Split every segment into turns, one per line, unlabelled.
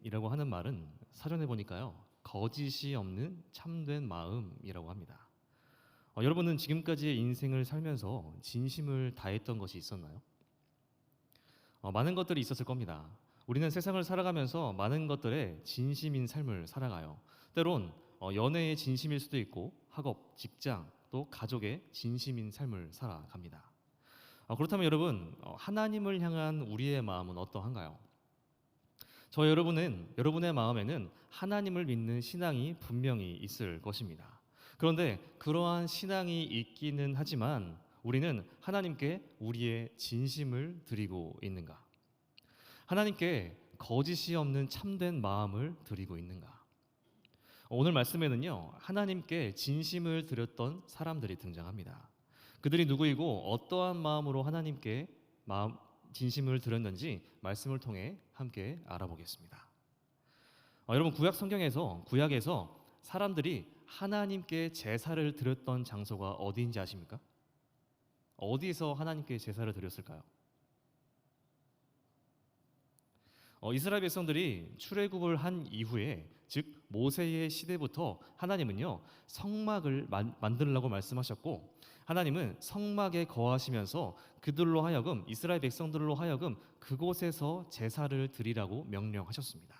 하나님이라고 하는 말은 사전에 보니까요, 거짓이 없는 참된 마음이라고 합니다. 여러분은 지금까지의 인생을 살면서 진심을 다했던 것이 있었나요? 많은 것들이 있었을 겁니다. 우리는 세상을 살아가면서 많은 것들에 진심인 삶을 살아가요. 때론 연애의 진심일 수도 있고 학업, 직장, 또 가족의 진심인 삶을 살아갑니다. 그렇다면 여러분, 하나님을 향한 우리의 마음은 어떠한가요? 여러분의 마음에는 하나님을 믿는 신앙이 분명히 있을 것입니다. 그런데 그러한 신앙이 있기는 하지만 우리는 하나님께 우리의 진심을 드리고 있는가? 하나님께 거짓이 없는 참된 마음을 드리고 있는가? 오늘 말씀에는요, 하나님께 진심을 드렸던 사람들이 등장합니다. 그들이 누구이고 어떠한 마음으로 하나님께 진심을 드렸는지 말씀을 통해 함께 알아보겠습니다. 여러분, 구약에서 사람들이 하나님께 제사를 드렸던 장소가 어디인지 아십니까? 어디서 하나님께 제사를 드렸을까요? 이스라엘 백성들이 출애굽을 한 이후에, 즉 모세의 시대부터 하나님은요, 성막을 만들라고 말씀하셨고, 하나님은 성막에 거하시면서 이스라엘 백성들로 하여금 그곳에서 제사를 드리라고 명령하셨습니다.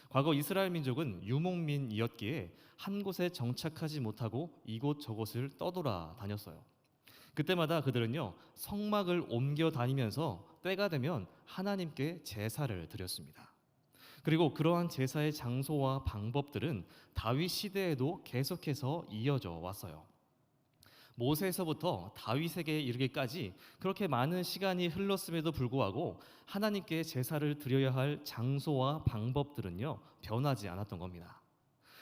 과거 이스라엘 민족은 유목민이었기에 한 곳에 정착하지 못하고 이곳저곳을 떠돌아 다녔어요. 그때마다 그들은요, 성막을 옮겨 다니면서 때가 되면 하나님께 제사를 드렸습니다. 그리고 그러한 제사의 장소와 방법들은 다윗 시대에도 계속해서 이어져 왔어요. 모세에서부터 다윗에게 이르기까지 그렇게 많은 시간이 흘렀음에도 불구하고 하나님께 제사를 드려야 할 장소와 방법들은요, 변하지 않았던 겁니다.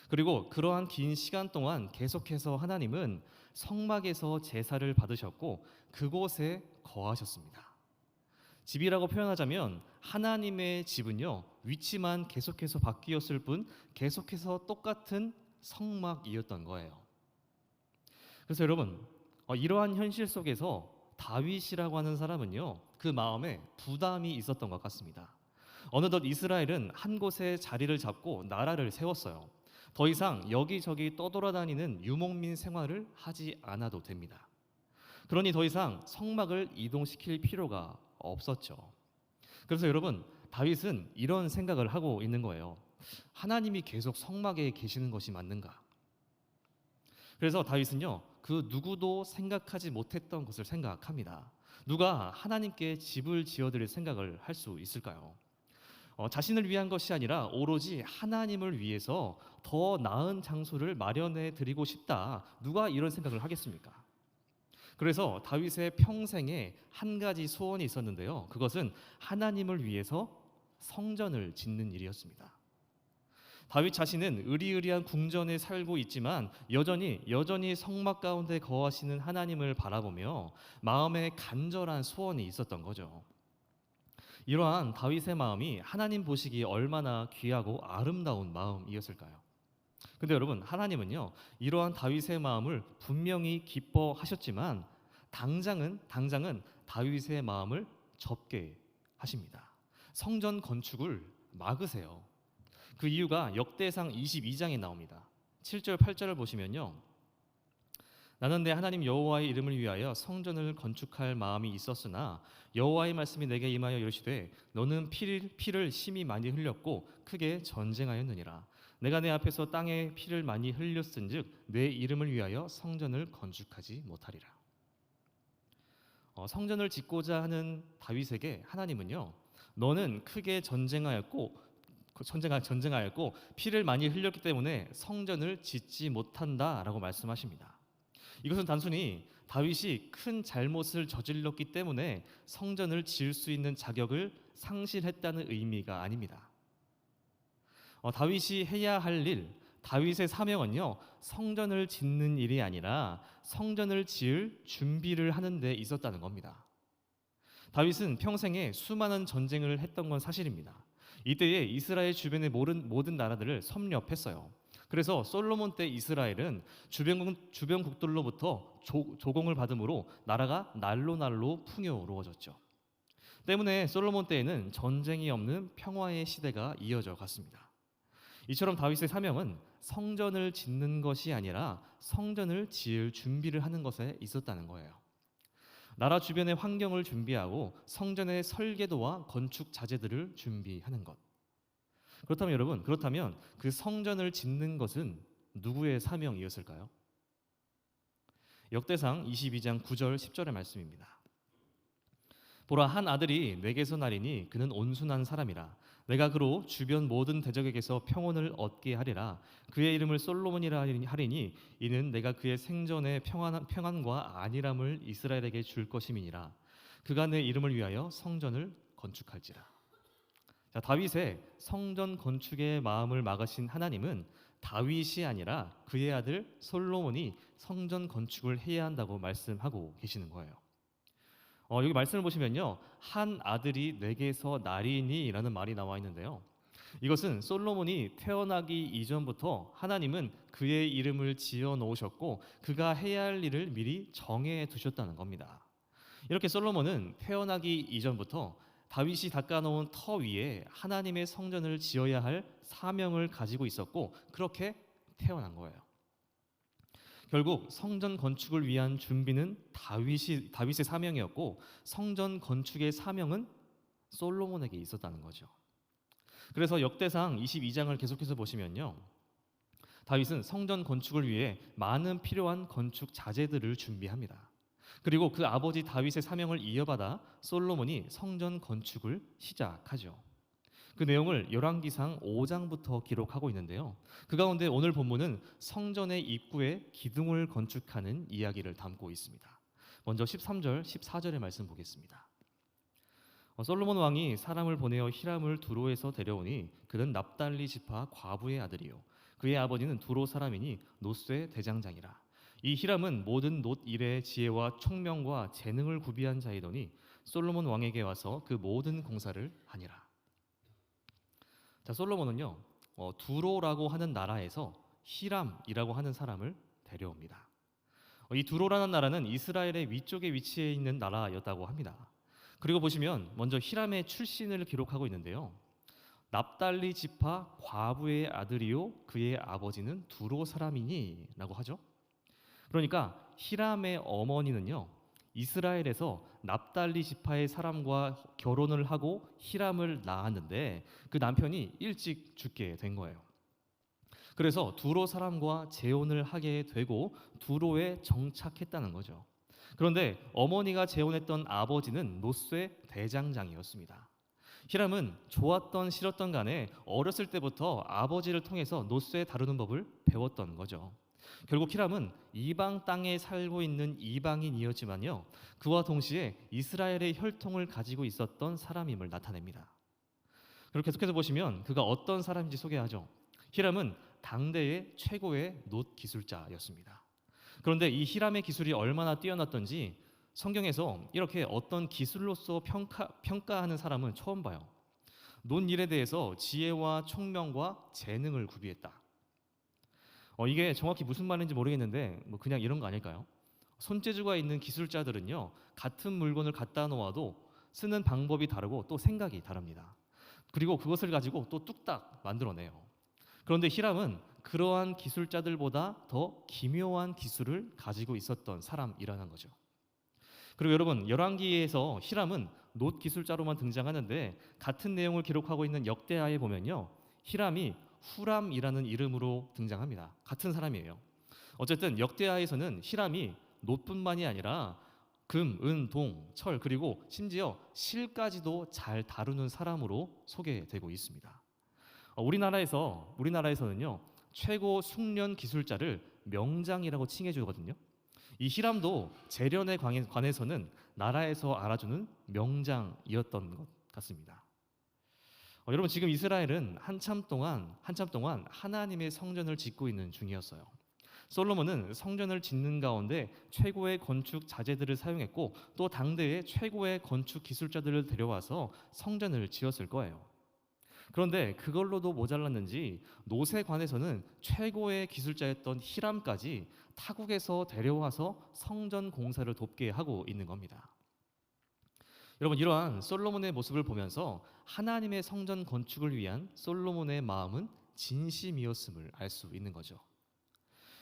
그리고 그러한 긴 시간 동안 계속해서 하나님은 성막에서 제사를 받으셨고 그곳에 거하셨습니다. 집이라고 표현하자면 하나님의 집은요, 위치만 계속해서 바뀌었을 뿐 계속해서 똑같은 성막이었던 거예요. 그래서 여러분, 이러한 현실 속에서 다윗이라고 하는 사람은요, 그 마음에 부담이 있었던 것 같습니다. 어느덧 이스라엘은 한 곳에 자리를 잡고 나라를 세웠어요. 더 이상 여기저기 떠돌아다니는 유목민 생활을 하지 않아도 됩니다. 그러니 더 이상 성막을 이동시킬 필요가 없었죠. 그래서 여러분, 다윗은 이런 생각을 하고 있는 거예요. 하나님이 계속 성막에 계시는 것이 맞는가? 그래서 다윗은요, 그 누구도 생각하지 못했던 것을 생각합니다. 누가 하나님께 집을 지어드릴 생각을 할 수 있을까요? 자신을 위한 것이 아니라 오로지 하나님을 위해서 더 나은 장소를 마련해 드리고 싶다. 누가 이런 생각을 하겠습니까? 그래서 다윗의 평생에 한 가지 소원이 있었는데요. 그것은 하나님을 위해서 성전을 짓는 일이었습니다. 다윗 자신은 의리의리한 궁전에 살고 있지만 여전히 성막 가운데 거하시는 하나님을 바라보며 마음에 간절한 소원이 있었던 거죠. 이러한 다윗의 마음이 하나님 보시기에 얼마나 귀하고 아름다운 마음이었을까요? 근데 여러분, 하나님은요, 이러한 다윗의 마음을 분명히 기뻐하셨지만 당장은 다윗의 마음을 접게 하십니다. 성전 건축을 막으세요. 그 이유가 역대상 22장에 나옵니다. 7절 8절을 보시면요, 나는 내 하나님 여호와의 이름을 위하여 성전을 건축할 마음이 있었으나 여호와의 말씀이 내게 임하여 이르시되 너는 피를 심히 많이 흘렸고 크게 전쟁하였느니라. 내가 내 앞에서 땅에 피를 많이 흘렸은즉 내 이름을 위하여 성전을 건축하지 못하리라. 성전을 짓고자 하는 다윗에게 하나님은요, 너는 크게 전쟁하였고 피를 많이 흘렸기 때문에 성전을 짓지 못한다라고 말씀하십니다. 이것은 단순히 다윗이 큰 잘못을 저질렀기 때문에 성전을 지을 수 있는 자격을 상실했다는 의미가 아닙니다. 다윗이 해야 할 일, 다윗의 사명은요, 성전을 짓는 일이 아니라 성전을 지을 준비를 하는 데 있었다는 겁니다. 다윗은 평생에 수많은 전쟁을 했던 건 사실입니다. 이때에 이스라엘 주변의 모든 나라들을 섭렵했어요. 그래서 솔로몬 때 이스라엘은 주변국들로부터 조공을 받음으로 나라가 날로 풍요로워졌죠. 때문에 솔로몬 때에는 전쟁이 없는 평화의 시대가 이어져 갔습니다. 이처럼 다윗의 사명은 성전을 짓는 것이 아니라 성전을 지을 준비를 하는 것에 있었다는 거예요. 나라 주변의 환경을 준비하고 성전의 설계도와 건축 자재들을 준비하는 것. 그렇다면 여러분, 그렇다면 그 성전을 짓는 것은 누구의 사명이었을까요? 역대상 22장 9절 10절의 말씀입니다. 보라, 한 아들이 내게서 나리니 그는 온순한 사람이라. 내가 그로 주변 모든 대적에게서 평온을 얻게 하리라. 그의 이름을 솔로몬이라 하리니 이는 내가 그의 생전에 평안과 안일함을 이스라엘에게 줄 것임이니라. 그가 내 이름을 위하여 성전을 건축할지라. 자, 다윗의 성전 건축의 마음을 막으신 하나님은 다윗이 아니라 그의 아들 솔로몬이 성전 건축을 해야 한다고 말씀하고 계시는 거예요. 여기 말씀을 보시면요, 한 아들이 내게서 나리니라는 말이 나와 있는데요. 이것은 솔로몬이 태어나기 이전부터 하나님은 그의 이름을 지어 놓으셨고 그가 해야 할 일을 미리 정해 두셨다는 겁니다. 이렇게 솔로몬은 태어나기 이전부터 다윗이 닦아놓은 터 위에 하나님의 성전을 지어야 할 사명을 가지고 있었고 그렇게 태어난 거예요. 결국 성전 건축을 위한 준비는 다윗의 사명이었고 성전 건축의 사명은 솔로몬에게 있었다는 거죠. 그래서 역대상 22장을 계속해서 보시면요, 다윗은 성전 건축을 위해 많은 필요한 건축 자재들을 준비합니다. 그리고 그 아버지 다윗의 사명을 이어받아 솔로몬이 성전 건축을 시작하죠. 그 내용을 열왕기상 5장부터 기록하고 있는데요. 그 가운데 오늘 본문은 성전의 입구에 기둥을 건축하는 이야기를 담고 있습니다. 먼저 13절, 14절의 말씀 보겠습니다. 솔로몬 왕이 사람을 보내어 히람을 두로에서 데려오니 그는 납달리 지파 과부의 아들이요 그의 아버지는 두로 사람이니 놋쇠 대장장이라. 이 히람은 모든 놋 일의 지혜와 총명과 재능을 구비한 자이더니 솔로몬 왕에게 와서 그 모든 공사를 하니라. 자, 솔로몬은요, 두로라고 하는 나라에서 히람이라고 하는 사람을 데려옵니다. 이 두로라는 나라는 이스라엘의 위쪽에 위치해 있는 나라였다고 합니다. 그리고 보시면 먼저 히람의 출신을 기록하고 있는데요. 납달리 지파 과부의 아들이요 그의 아버지는 두로 사람이니 라고 하죠. 그러니까 히람의 어머니는요, 이스라엘에서 납달리 지파의 사람과 결혼을 하고 히람을 낳았는데 그 남편이 일찍 죽게 된 거예요. 그래서 두로 사람과 재혼을 하게 되고 두로에 정착했다는 거죠. 그런데 어머니가 재혼했던 아버지는 놋쇠 대장장이었습니다. 히람은 좋았던 싫었던 간에 어렸을 때부터 아버지를 통해서 놋쇠 다루는 법을 배웠던 거죠. 결국 히람은 이방 땅에 살고 있는 이방인이었지만요, 그와 동시에 이스라엘의 혈통을 가지고 있었던 사람임을 나타냅니다. 그리고 계속해서 보시면 그가 어떤 사람인지 소개하죠. 히람은 당대의 최고의 놋 기술자였습니다. 그런데 이 히람의 기술이 얼마나 뛰어났던지 성경에서 이렇게 어떤 기술로서 평가하는 사람은 처음 봐요. 놋 일에 대해서 지혜와 총명과 재능을 구비했다. 이게 정확히 무슨 말인지 모르겠는데 그냥 이런 거 아닐까요? 손재주가 있는 기술자들은요, 같은 물건을 갖다 놓아도 쓰는 방법이 다르고 또 생각이 다릅니다. 그리고 그것을 가지고 또 뚝딱 만들어내요. 그런데 히람은 그러한 기술자들보다 더 기묘한 기술을 가지고 있었던 사람이라는 거죠. 그리고 여러분, 열왕기에서 히람은 놋 기술자로만 등장하는데 같은 내용을 기록하고 있는 역대하에 보면요, 히람이 후람이라는 이름으로 등장합니다. 같은 사람이에요. 어쨌든 역대하에서는 히람이 놋뿐만이 아니라 금, 은, 동, 철 그리고 심지어 실까지도 잘 다루는 사람으로 소개되고 있습니다. 우리나라에서는요, 최고 숙련 기술자를 명장이라고 칭해주거든요. 이 히람도 재련에 관해서는 나라에서 알아주는 명장이었던 것 같습니다. 여러분, 지금 이스라엘은 한참 동안 하나님의 성전을 짓고 있는 중이었어요. 솔로몬은 성전을 짓는 가운데 최고의 건축 자재들을 사용했고 또 당대의 최고의 건축 기술자들을 데려와서 성전을 지었을 거예요. 그런데 그걸로도 모자랐는지 놋에 관해서는 최고의 기술자였던 히람까지 타국에서 데려와서 성전 공사를 돕게 하고 있는 겁니다. 여러분, 이러한 솔로몬의 모습을 보면서 하나님의 성전 건축을 위한 솔로몬의 마음은 진심이었음을 알 수 있는 거죠.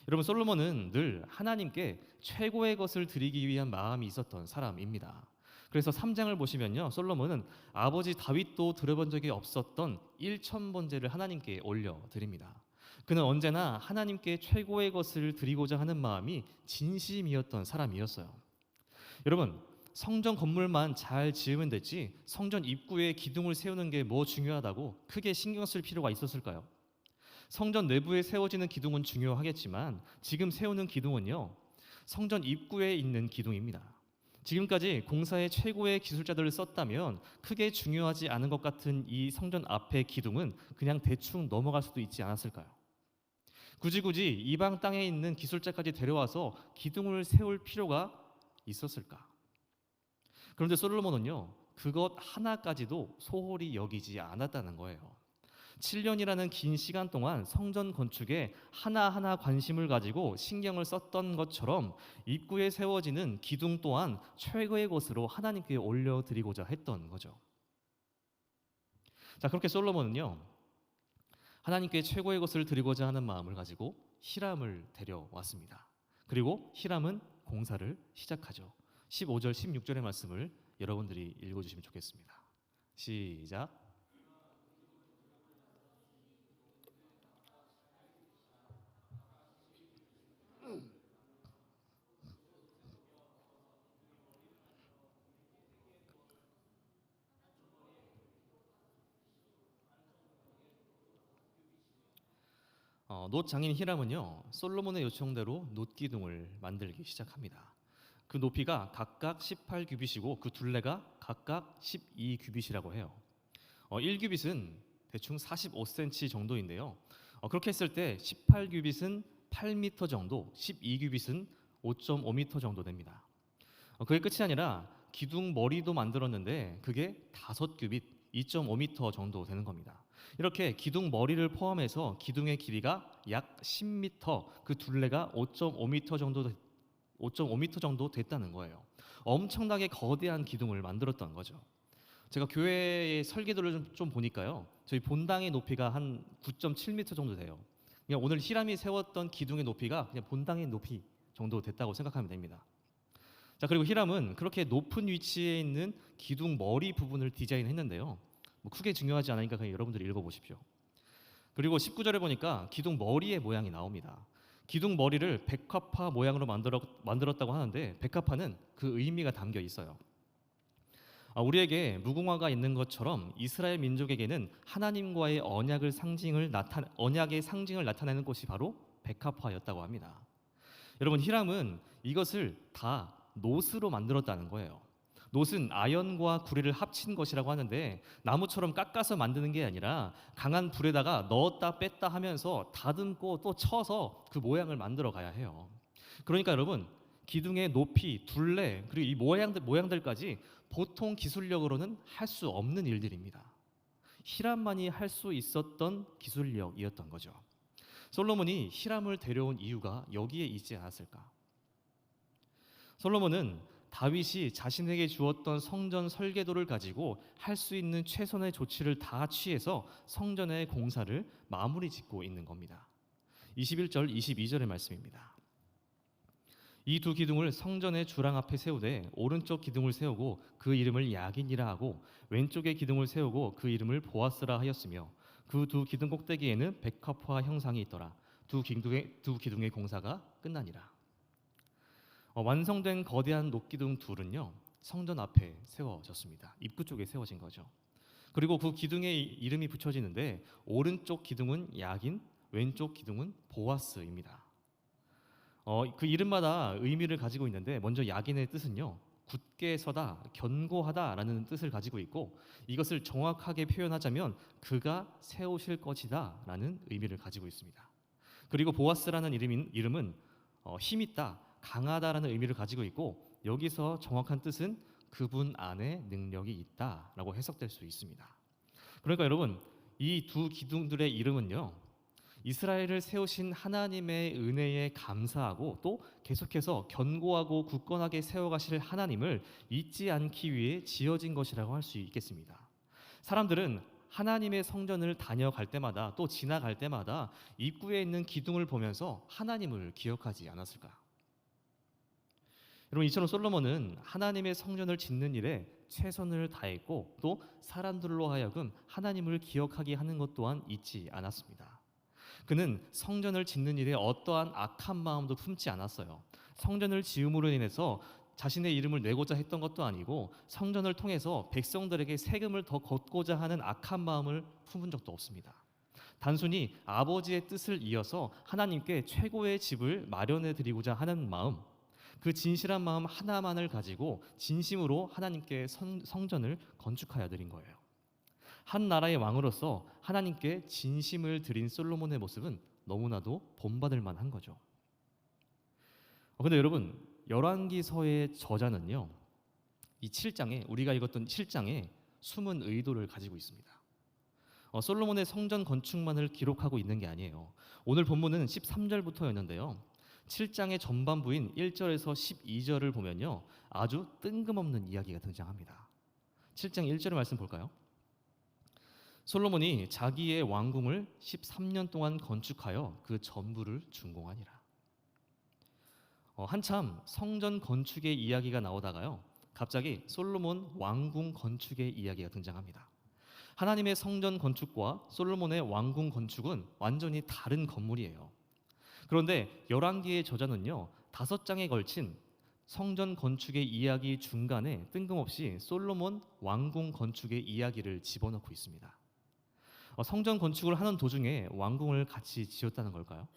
여러분, 솔로몬은 늘 하나님께 최고의 것을 드리기 위한 마음이 있었던 사람입니다. 그래서 3장을 보시면요, 솔로몬은 아버지 다윗도 들어본 적이 없었던 1,000번제를 하나님께 올려드립니다. 그는 언제나 하나님께 최고의 것을 드리고자 하는 마음이 진심이었던 사람이었어요. 여러분, 성전 건물만 잘 지으면 됐지 성전 입구에 기둥을 세우는 게 뭐 중요하다고 크게 신경 쓸 필요가 있었을까요? 성전 내부에 세워지는 기둥은 중요하겠지만 지금 세우는 기둥은요, 성전 입구에 있는 기둥입니다. 지금까지 공사의 최고의 기술자들을 썼다면 크게 중요하지 않은 것 같은 이 성전 앞의 기둥은 그냥 대충 넘어갈 수도 있지 않았을까요? 굳이 이방 땅에 있는 기술자까지 데려와서 기둥을 세울 필요가 있었을까? 그런데 솔로몬은요, 그것 하나까지도 소홀히 여기지 않았다는 거예요. 7년이라는 긴 시간 동안 성전 건축에 하나하나 관심을 가지고 신경을 썼던 것처럼 입구에 세워지는 기둥 또한 최고의 것으로 하나님께 올려드리고자 했던 거죠. 자, 그렇게 솔로몬은요, 하나님께 최고의 것을 드리고자 하는 마음을 가지고 히람을 데려왔습니다. 그리고 히람은 공사를 시작하죠. 15절, 16절의 말씀을 여러분들이 읽어주시면 좋겠습니다. 시작. 놋 장인 히람은요, 솔로몬의 요청대로 놋 기둥을 만들기 시작합니다. 그 높이가 각각 18규빗이고 그 둘레가 각각 12규빗이라고 해요. 1규빗은 대충 45cm 정도인데요. 그렇게 했을 때 18규빗은 8m 정도, 12규빗은 5.5m 정도 됩니다. 그게 끝이 아니라 기둥 머리도 만들었는데 그게 5규빗, 2.5m 정도 되는 겁니다. 이렇게 기둥 머리를 포함해서 기둥의 길이가 약 10m, 그 둘레가 5.5m 정도 됐다는 거예요. 엄청나게 거대한 기둥을 만들었던 거죠. 제가 교회의 설계도를 좀 보니까요, 저희 본당의 높이가 한 9.7m 정도 돼요. 그냥 오늘 히람이 세웠던 기둥의 높이가 그냥 본당의 높이 정도 됐다고 생각하면 됩니다. 자, 그리고 히람은 그렇게 높은 위치에 있는 기둥 머리 부분을 디자인했는데요. 뭐 크게 중요하지 않으니까 그냥 여러분들이 읽어보십시오. 그리고 19절에 보니까 기둥 머리의 모양이 나옵니다. 기둥 머리를 백합화 모양으로 만들었다고 하는데 백합화는 그 의미가 담겨 있어요. 우리에게 무궁화가 있는 것처럼 이스라엘 민족에게는 하나님과의 언약의 상징을 나타내는 곳이 바로 백합화였다고 합니다. 여러분, 히람은 이것을 다 놋으로 만들었다는 거예요. 놋은 아연과 구리를 합친 것이라고 하는데 나무처럼 깎아서 만드는 게 아니라 강한 불에다가 넣었다 뺐다 하면서 다듬고 또 쳐서 그 모양을 만들어 가야 해요. 그러니까 여러분, 기둥의 높이, 둘레, 그리고 이 모양들까지 보통 기술력으로는 할 수 없는 일들입니다. 히람만이 할 수 있었던 기술력이었던 거죠. 솔로몬이 히람을 데려온 이유가 여기에 있지 않았을까? 솔로몬은 다윗이 자신에게 주었던 성전 설계도를 가지고 할 수 있는 최선의 조치를 다 취해서 성전의 공사를 마무리 짓고 있는 겁니다. 21절, 22절의 말씀입니다. 이 두 기둥을 성전의 주랑 앞에 세우되 오른쪽 기둥을 세우고 그 이름을 야긴이라 하고 왼쪽의 기둥을 세우고 그 이름을 보아스라 하였으며 그 두 기둥 꼭대기에는 백합화 형상이 있더라. 두 기둥의 공사가 끝나니라. 완성된 거대한 녹기둥 둘은요, 성전 앞에 세워졌습니다. 입구 쪽에 세워진 거죠. 그리고 그 기둥에 이름이 붙여지는데 오른쪽 기둥은 야긴, 왼쪽 기둥은 보아스입니다. 그 이름마다 의미를 가지고 있는데 먼저 야긴의 뜻은요, 굳게 서다, 견고하다라는 뜻을 가지고 있고 이것을 정확하게 표현하자면 그가 세우실 것이다라는 의미를 가지고 있습니다. 그리고 보아스라는 이름은 힘있다, 강하다라는 의미를 가지고 있고 여기서 정확한 뜻은 그분 안에 능력이 있다라고 해석될 수 있습니다. 그러니까 여러분, 이 두 기둥들의 이름은요, 이스라엘을 세우신 하나님의 은혜에 감사하고 또 계속해서 견고하고 굳건하게 세워가실 하나님을 잊지 않기 위해 지어진 것이라고 할 수 있겠습니다. 사람들은 하나님의 성전을 다녀갈 때마다 또 지나갈 때마다 입구에 있는 기둥을 보면서 하나님을 기억하지 않았을까? 여러분, 이처럼 솔로몬은 하나님의 성전을 짓는 일에 최선을 다했고 또 사람들로 하여금 하나님을 기억하게 하는 것 또한 잊지 않았습니다. 그는 성전을 짓는 일에 어떠한 악한 마음도 품지 않았어요. 성전을 지음으로 인해서 자신의 이름을 내고자 했던 것도 아니고 성전을 통해서 백성들에게 세금을 더 걷고자 하는 악한 마음을 품은 적도 없습니다. 단순히 아버지의 뜻을 이어서 하나님께 최고의 집을 마련해 드리고자 하는 마음, 그 진실한 마음 하나만을 가지고 진심으로 하나님께 성전을 건축하여 드린 거예요. 한 나라의 왕으로서 하나님께 진심을 드린 솔로몬의 모습은 너무나도 본받을 만한 거죠. 근데 여러분, 열왕기서의 저자는요, 이 7장에 우리가 읽었던 7장에 숨은 의도를 가지고 있습니다. 솔로몬의 성전 건축만을 기록하고 있는 게 아니에요. 오늘 본문은 13절부터였는데요. 7장의 전반부인 1절에서 12절을 보면요, 아주 뜬금없는 이야기가 등장합니다. 7장 1절의 말씀 볼까요? 솔로몬이 자기의 왕궁을 13년 동안 건축하여 그 전부를 준공하니라. 한참 성전 건축의 이야기가 나오다가요, 갑자기 솔로몬 왕궁 건축의 이야기가 등장합니다. 하나님의 성전 건축과 솔로몬의 왕궁 건축은 완전히 다른 건물이에요. 그런데 열왕기의 저자는요, 5장에 걸친 성전 건축의 이야기 중간에 뜬금없이 솔로몬 왕궁 건축의 이야기를 집어넣고 있습니다. 성전 건축을 하는 도중에 왕궁을 같이 지었다는 걸까요?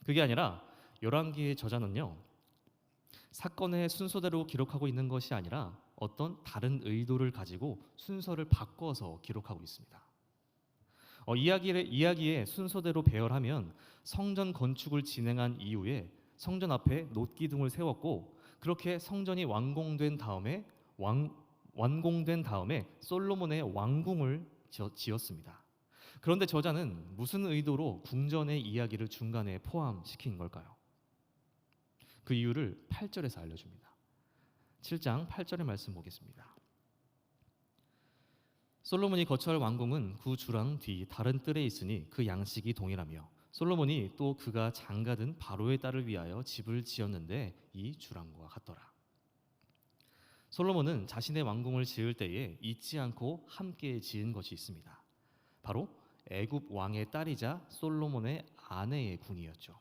그게 아니라 열왕기의 저자는요, 사건의 순서대로 기록하고 있는 것이 아니라 어떤 다른 의도를 가지고 순서를 바꿔서 기록하고 있습니다. 이야기의 순서대로 배열하면 성전 건축을 진행한 이후에 성전 앞에 놋기둥을 세웠고, 그렇게 성전이 완공된 다음에 솔로몬의 왕궁을 지었습니다. 그런데 저자는 무슨 의도로 궁전의 이야기를 중간에 포함시킨 걸까요? 그 이유를 8절에서 알려줍니다. 7장 8절의 말씀 보겠습니다. 솔로몬이 거처할 왕궁은 그 주랑 뒤 다른 뜰에 있으니 그 양식이 동일하며 솔로몬이 또 그가 장가든 바로의 딸을 위하여 집을 지었는데 이 주랑과 같더라. 솔로몬은 자신의 왕궁을 지을 때에 잊지 않고 함께 지은 것이 있습니다. 바로 애굽 왕의 딸이자 솔로몬의 아내의 궁이었죠.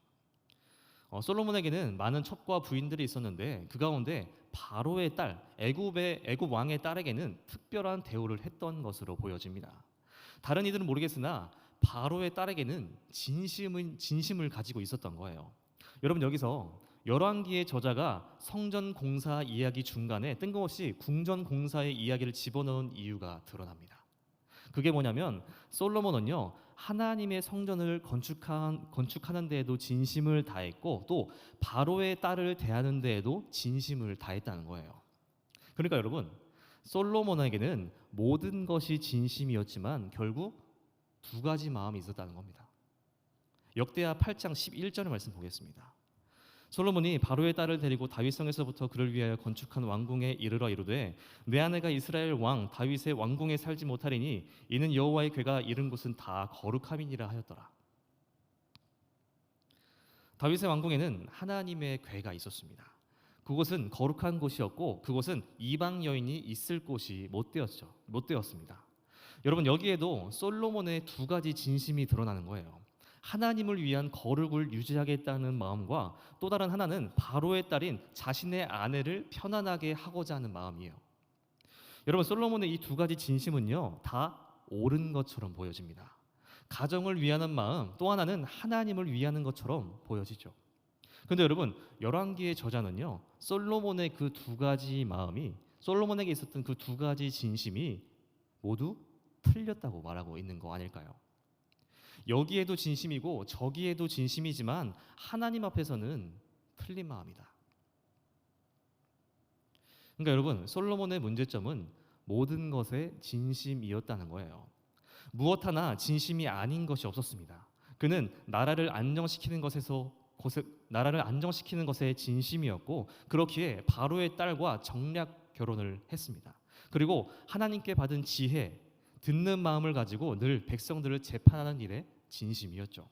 솔로몬에게는 많은 첩과 부인들이 있었는데 그 가운데 바로의 딸, 애굽 왕의 딸에게는 특별한 대우를 했던 것으로 보여집니다. 다른 이들은 모르겠으나 바로의 딸에게는 진심을 가지고 있었던 거예요. 여러분, 여기서 열왕기의 저자가 성전 공사 이야기 중간에 뜬금없이 궁전 공사의 이야기를 집어넣은 이유가 드러납니다. 그게 뭐냐면 솔로몬은요, 하나님의 성전을 건축하는 데에도 진심을 다했고 또 바로의 딸을 대하는 데에도 진심을 다했다는 거예요. 그러니까 여러분, 솔로몬에게는 모든 것이 진심이었지만 결국 두 가지 마음이 있었다는 겁니다. 역대하 8장 11절의 말씀 보겠습니다. 솔로몬이 바로의 딸을 데리고 다윗성에서부터 그를 위하여 건축한 왕궁에 이르러 이르되 내 아내가 이스라엘 왕 다윗의 왕궁에 살지 못하리니 이는 여호와의 궤가 이른 곳은 다 거룩함이니라 하였더라. 다윗의 왕궁에는 하나님의 궤가 있었습니다. 그곳은 거룩한 곳이었고 그곳은 이방 여인이 있을 곳이 못 되었습니다. 여러분, 여기에도 솔로몬의 두 가지 진심이 드러나는 거예요. 하나님을 위한 거룩을 유지하겠다는 마음과 또 다른 하나는 바로의 딸인 자신의 아내를 편안하게 하고자 하는 마음이에요. 여러분, 솔로몬의 이 두 가지 진심은요, 다 옳은 것처럼 보여집니다. 가정을 위하는 마음, 또 하나는 하나님을 위하는 것처럼 보여지죠. 근데 여러분, 열왕기의 저자는요, 솔로몬의 그 두 가지 마음이, 솔로몬에게 있었던 그 두 가지 진심이 모두 틀렸다고 말하고 있는 거 아닐까요? 여기에도 진심이고 저기에도 진심이지만 하나님 앞에서는 틀린 마음이다. 그러니까 여러분, 솔로몬의 문제점은 모든 것에 진심이었다는 거예요. 무엇 하나 진심이 아닌 것이 없었습니다. 그는 나라를 안정시키는 것에 진심이었고 그렇기에 바로의 딸과 정략 결혼을 했습니다. 그리고 하나님께 받은 지혜, 듣는 마음을 가지고 늘 백성들을 재판하는 일에 진심이었죠.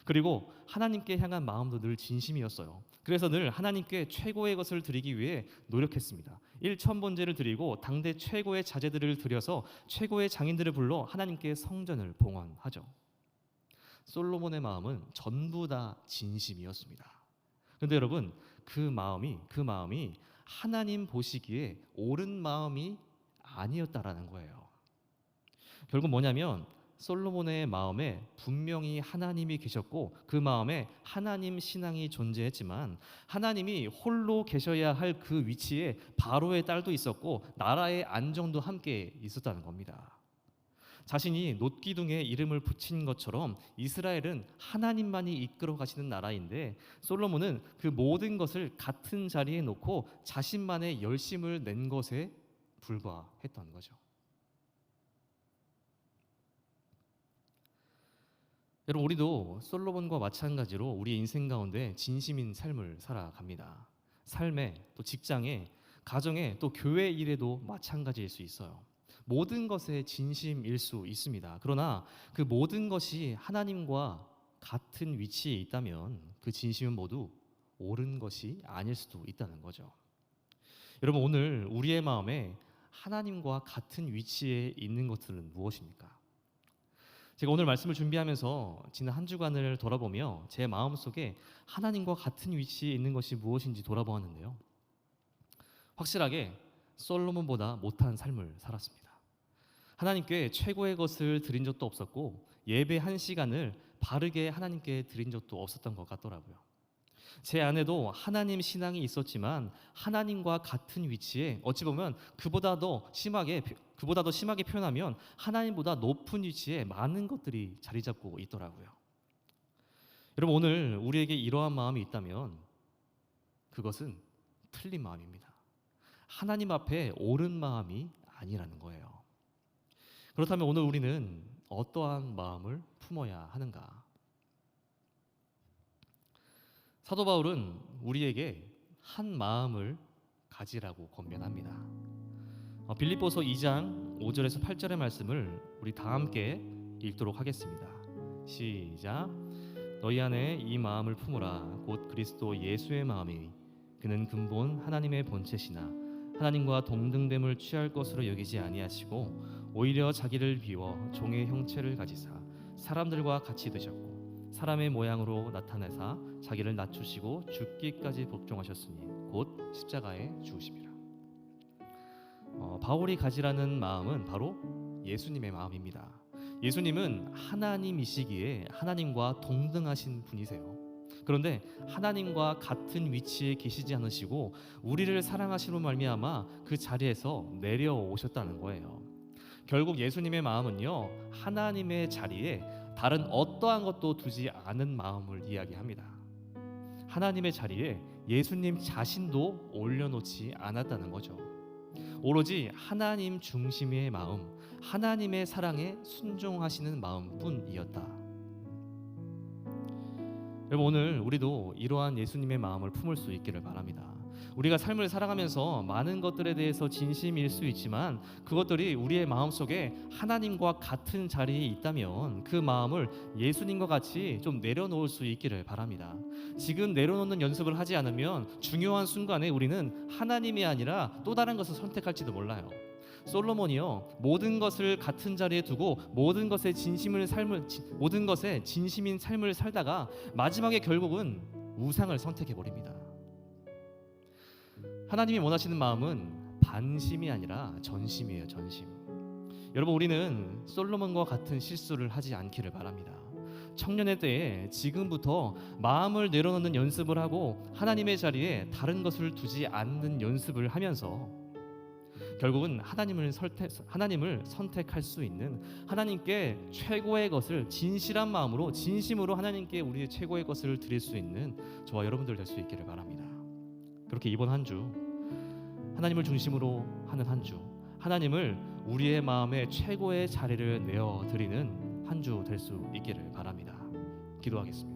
그리고 하나님께 향한 마음도 늘 진심이었어요. 그래서 늘 하나님께 최고의 것을 드리기 위해 노력했습니다. 일천번제를 드리고 당대 최고의 자제들을 드려서 최고의 장인들을 불러 하나님께 성전을 봉헌하죠. 솔로몬의 마음은 전부 다 진심이었습니다. 그런데 여러분, 그 마음이 하나님 보시기에 옳은 마음이 아니었다라는 거예요. 결국 뭐냐면 솔로몬의 마음에 분명히 하나님이 계셨고 그 마음에 하나님 신앙이 존재했지만 하나님이 홀로 계셔야 할 그 위치에 바로의 딸도 있었고 나라의 안정도 함께 있었다는 겁니다. 자신이 놋기둥에 이름을 붙인 것처럼 이스라엘은 하나님만이 이끌어 가시는 나라인데 솔로몬은 그 모든 것을 같은 자리에 놓고 자신만의 열심을 낸 것에 불과했던 거죠. 여러분, 우리도 솔로몬과 마찬가지로 우리의 인생 가운데 진심인 삶을 살아갑니다. 삶에, 또 직장에, 가정에, 또 교회 일에도 마찬가지일 수 있어요. 모든 것에 진심일 수 있습니다. 그러나 그 모든 것이 하나님과 같은 위치에 있다면 그 진심은 모두 옳은 것이 아닐 수도 있다는 거죠. 여러분, 오늘 우리의 마음에 하나님과 같은 위치에 있는 것들은 무엇입니까? 제가 오늘 말씀을 준비하면서 지난 한 주간을 돌아보며 제 마음속에 하나님과 같은 위치에 있는 것이 무엇인지 돌아보았는데요. 확실하게 솔로몬보다 못한 삶을 살았습니다. 하나님께 최고의 것을 드린 적도 없었고 예배 한 시간을 바르게 하나님께 드린 적도 없었던 것 같더라고요. 제 안에도 하나님 신앙이 있었지만 하나님과 같은 위치에 어찌 보면 그보다 더 심하게 표현하면 하나님보다 높은 위치에 많은 것들이 자리 잡고 있더라고요. 여러분, 오늘 우리에게 이러한 마음이 있다면 그것은 틀린 마음입니다. 하나님 앞에 옳은 마음이 아니라는 거예요. 그렇다면 오늘 우리는 어떠한 마음을 품어야 하는가? 사도 바울은 우리에게 한 마음을 가지라고 권면합니다. 빌립보서 2장 5절에서 8절의 말씀을 우리 다 함께 읽도록 하겠습니다. 시작. 너희 안에 이 마음을 품으라. 곧 그리스도 예수의 마음이 그는 근본 하나님의 본체시나 하나님과 동등됨을 취할 것으로 여기지 아니하시고 오히려 자기를 비워 종의 형체를 가지사 사람들과 같이 되셨고 사람의 모양으로 나타내사 자기를 낮추시고 죽기까지 복종하셨으니 곧 십자가에 죽으심이라. 바울이 가지라는 마음은 바로 예수님의 마음입니다. 예수님은 하나님이시기에 하나님과 동등하신 분이세요. 그런데 하나님과 같은 위치에 계시지 않으시고 우리를 사랑하시로 말미암아 그 자리에서 내려오셨다는 거예요. 결국 예수님의 마음은요, 하나님의 자리에 다른 어떠한 것도 두지 않은 마음을 이야기합니다. 하나님의 자리에 예수님 자신도 올려놓지 않았다는 거죠. 오로지 하나님 중심의 마음, 하나님의 사랑에 순종하시는 마음뿐이었다. 여러분, 오늘 우리도 이러한 예수님의 마음을 품을 수 있기를 바랍니다. 우리가 삶을 살아가면서 많은 것들에 대해서 진심일 수 있지만 그것들이 우리의 마음속에 하나님과 같은 자리에 있다면 그 마음을 예수님과 같이 좀 내려놓을 수 있기를 바랍니다. 지금 내려놓는 연습을 하지 않으면 중요한 순간에 우리는 하나님이 아니라 또 다른 것을 선택할지도 몰라요. 솔로몬이요, 모든 것을 같은 자리에 두고 모든 것에 진심인 삶을 살다가 마지막에 결국은 우상을 선택해 버립니다. 하나님이 원하시는 마음은 반심이 아니라 전심이에요, 전심. 여러분, 우리는 솔로몬과 같은 실수를 하지 않기를 바랍니다. 청년의 때에 지금부터 마음을 내려놓는 연습을 하고 하나님의 자리에 다른 것을 두지 않는 연습을 하면서 결국은 하나님을 선택할 수 있는, 하나님께 최고의 것을 진실한 마음으로 진심으로 하나님께 우리의 최고의 것을 드릴 수 있는 저와 여러분들 될 수 있기를 바랍니다. 그렇게 이번 한 주 하나님을 중심으로 하는 한 주, 하나님을 우리의 마음에 최고의 자리를 내어드리는 한 주 될 수 있기를 바랍니다. 기도하겠습니다.